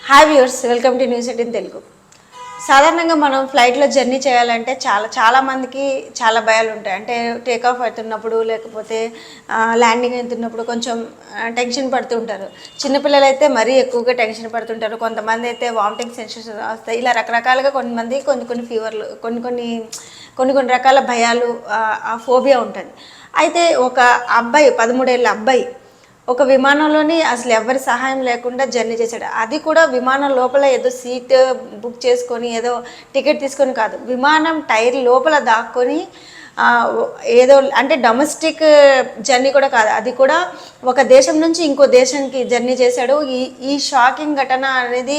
Hi viewers, welcome to news 18 Telugu. సాధారణంగా మనం ఫ్లైట్లో జర్నీ చేయాలంటే చాలా మందికి చాలా భయాలు ఉంటాయి. అంటే టేక్ ఆఫ్ అవుతున్నప్పుడు, లేకపోతే ల్యాండింగ్ అవుతున్నప్పుడు కొంచెం టెన్షన్ పడుతూ ఉంటారు. చిన్నపిల్లలు అయితే మరీ ఎక్కువగా టెన్షన్ పడుతుంటారు. కొంతమంది అయితే వామిటింగ్ సెన్సేషన్ వస్తాయి. ఇలా రకరకాలుగా కొంతమంది కొన్ని ఫీవర్లు, కొన్ని రకాల భయాలు, ఆ ఫోబియా ఉంటుంది. అయితే ఒక అబ్బాయి, 13 ఏళ్ళ అబ్బాయి ఒక విమానంలోని అసలు ఎవరి సహాయం లేకుండా జర్నీ చేశాడు. అది కూడా విమానం లోపల ఏదో సీట్ బుక్ చేసుకొని, ఏదో టికెట్ తీసుకొని కాదు, విమానం టైర్ లోపల దాక్కొని ఏదో అంటే డొమెస్టిక్ జర్నీ కూడా కాదు, అది కూడా ఒక దేశం నుంచి ఇంకో దేశానికి జర్నీ చేశాడు. ఈ షాకింగ్ ఘటన అనేది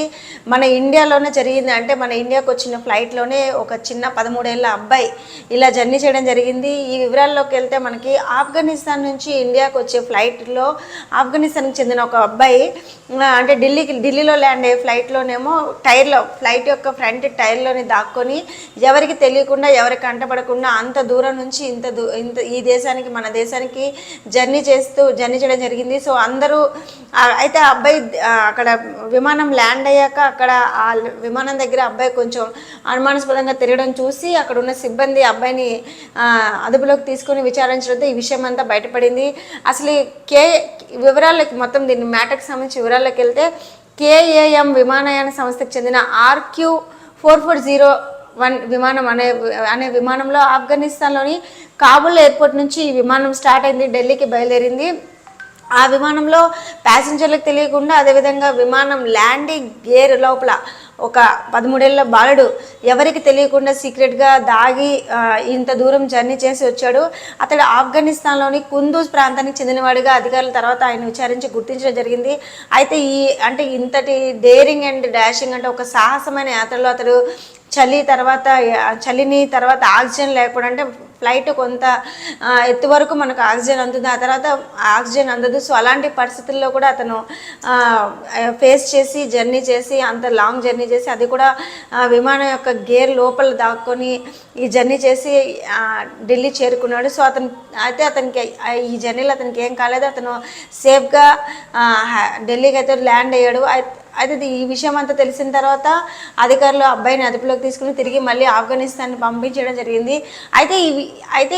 మన ఇండియాలోనే జరిగింది. అంటే మన ఇండియాకు వచ్చిన ఫ్లైట్లోనే ఒక చిన్న 13 ఏళ్ళ అబ్బాయి ఇలా జర్నీ చేయడం జరిగింది. ఈ వివరాల్లోకి వెళ్తే మనకి ఆఫ్ఘనిస్తాన్ నుంచి ఇండియాకు వచ్చే ఫ్లైట్లో ఆఫ్ఘనిస్తాన్కి చెందిన ఒక అబ్బాయి అంటే ఢిల్లీలో ల్యాండ్ అయ్యే ఫ్లైట్లోనేమో ఫ్లైట్ యొక్క ఫ్రంట్ టైర్లోని దాక్కొని ఎవరికి తెలియకుండా, ఎవరికి కంటపడకుండా అంత దూరం నుంచి ఇంత ఈ దేశానికి, మన దేశానికి జర్నీ చేయడం జరిగింది. సో అందరూ అయితే ఆ అబ్బాయి అక్కడ విమానం ల్యాండ్ అయ్యాక అక్కడ ఆ విమానం దగ్గర అబ్బాయి కొంచెం అనుమానాస్పదంగా తిరగడం చూసి అక్కడ ఉన్న సిబ్బంది అబ్బాయిని అదుపులోకి తీసుకుని విచారించడంతో ఈ విషయం అంతా బయటపడింది. అసలు వివరాలకి, మొత్తం దీని మ్యాటర్కి సంబంధించి వివరాల్లోకి వెళ్తే, కేఏఎం విమానయాన సంస్థకు చెందిన RQ4401 విమానం అనే విమానంలో ఆఫ్ఘనిస్తాన్లోని కాబూల్ ఎయిర్పోర్ట్ నుంచి ఈ విమానం స్టార్ట్ అయింది, ఢిల్లీకి బయలుదేరింది. ఆ విమానంలో ప్యాసింజర్లకు తెలియకుండా, అదేవిధంగా విమానం ల్యాండింగ్ గేర్ లోపల ఒక 13 ఏళ్ళ బాలుడు ఎవరికి తెలియకుండా సీక్రెట్గా దాగి ఇంత దూరం జర్నీ చేసి వచ్చాడు. అతడు ఆఫ్ఘనిస్తాన్లోని కుందూజ్ ప్రాంతానికి చెందినవాడిగా అధికారుల తర్వాత ఆయన విచారించి గుర్తించడం జరిగింది. అయితే ఇంతటి డేరింగ్ అండ్ డాషింగ్ అంటే ఒక సాహసమైన యాత్రలో అతడు చలిని తర్వాత ఆక్సిజన్ లేకపోవడం, అంటే ఫ్లైట్ కొంత ఎత్తు వరకు మనకు ఆక్సిజన్ అందుతుంది, ఆ తర్వాత ఆక్సిజన్ అందదు. సో అలాంటి పరిస్థితుల్లో కూడా అతను ఫేస్ చేసి జర్నీ చేసి, అంత లాంగ్ జర్నీ చేసి, అది కూడా విమానం యొక్క గేర్ లోపల దాక్కొని ఈ జర్నీ చేసి ఢిల్లీ చేరుకున్నాడు. సో అతనికి ఈ జర్నీలో అతనికి ఏం కాలేదు, అతను సేఫ్గా ఢిల్లీకి అయితే ల్యాండ్ అయ్యాడు. అయితే ఈ విషయం అంతా తెలిసిన తర్వాత అధికారులు అబ్బాయిని అదుపులోకి తీసుకుని తిరిగి మళ్ళీ ఆఫ్ఘనిస్తాన్ని పంపించడం జరిగింది. అయితే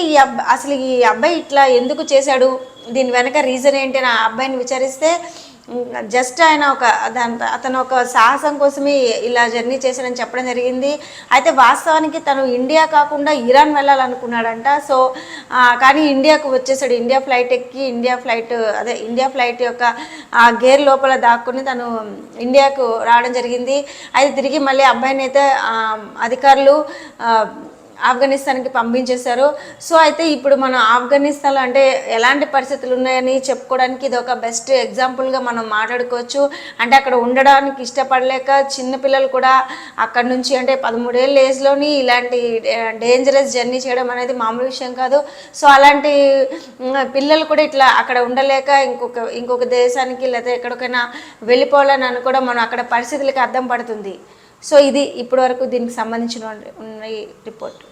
అసలు ఈ అబ్బాయి ఇట్లా ఎందుకు చేశాడు, దీని వెనక రీజన్ ఏంటి అని ఆ అబ్బాయిని విచారిస్తే, జస్ట్ అతను ఒక సాహసం కోసమే ఇలా జర్నీ చేశాడని చెప్పడం జరిగింది. అయితే వాస్తవానికి తను ఇండియా కాకుండా ఇరాన్ వెళ్ళాలనుకున్నాడంట. సో కానీ ఇండియాకు వచ్చేసాడు. ఇండియా ఫ్లైట్ యొక్క ఆ గేర్ లోపల దాక్కుని తను ఇండియాకు రావడం జరిగింది. అయితే తిరిగి మళ్ళీ అబ్బాయిని అయితే అధికారులు ఆఫ్ఘనిస్తాన్కి పంపించేశారు. సో అయితే ఇప్పుడు మనం ఆఫ్ఘనిస్తాన్లో అంటే ఎలాంటి పరిస్థితులు ఉన్నాయని చెప్పుకోవడానికి ఇది ఒక బెస్ట్ ఎగ్జాంపుల్గా మనం మాట్లాడుకోవచ్చు. అంటే అక్కడ ఉండడానికి ఇష్టపడలేక చిన్నపిల్లలు కూడా అక్కడ నుంచి, అంటే 13 ఏళ్ళ ఏజ్లోని ఇలాంటి డేంజరస్ జర్నీ చేయడం అనేది మామూలు విషయం కాదు. సో అలాంటి పిల్లలు కూడా ఇట్లా అక్కడ ఉండలేక ఇంకొక దేశానికి లేదా ఎక్కడికైనా వెళ్ళిపోవాలని అనుకోవడం మనం అక్కడ పరిస్థితులకి అర్థం పడుతుంది. సో ఇది ఇప్పటి వరకు దీనికి సంబంధించిన రిపోర్ట్.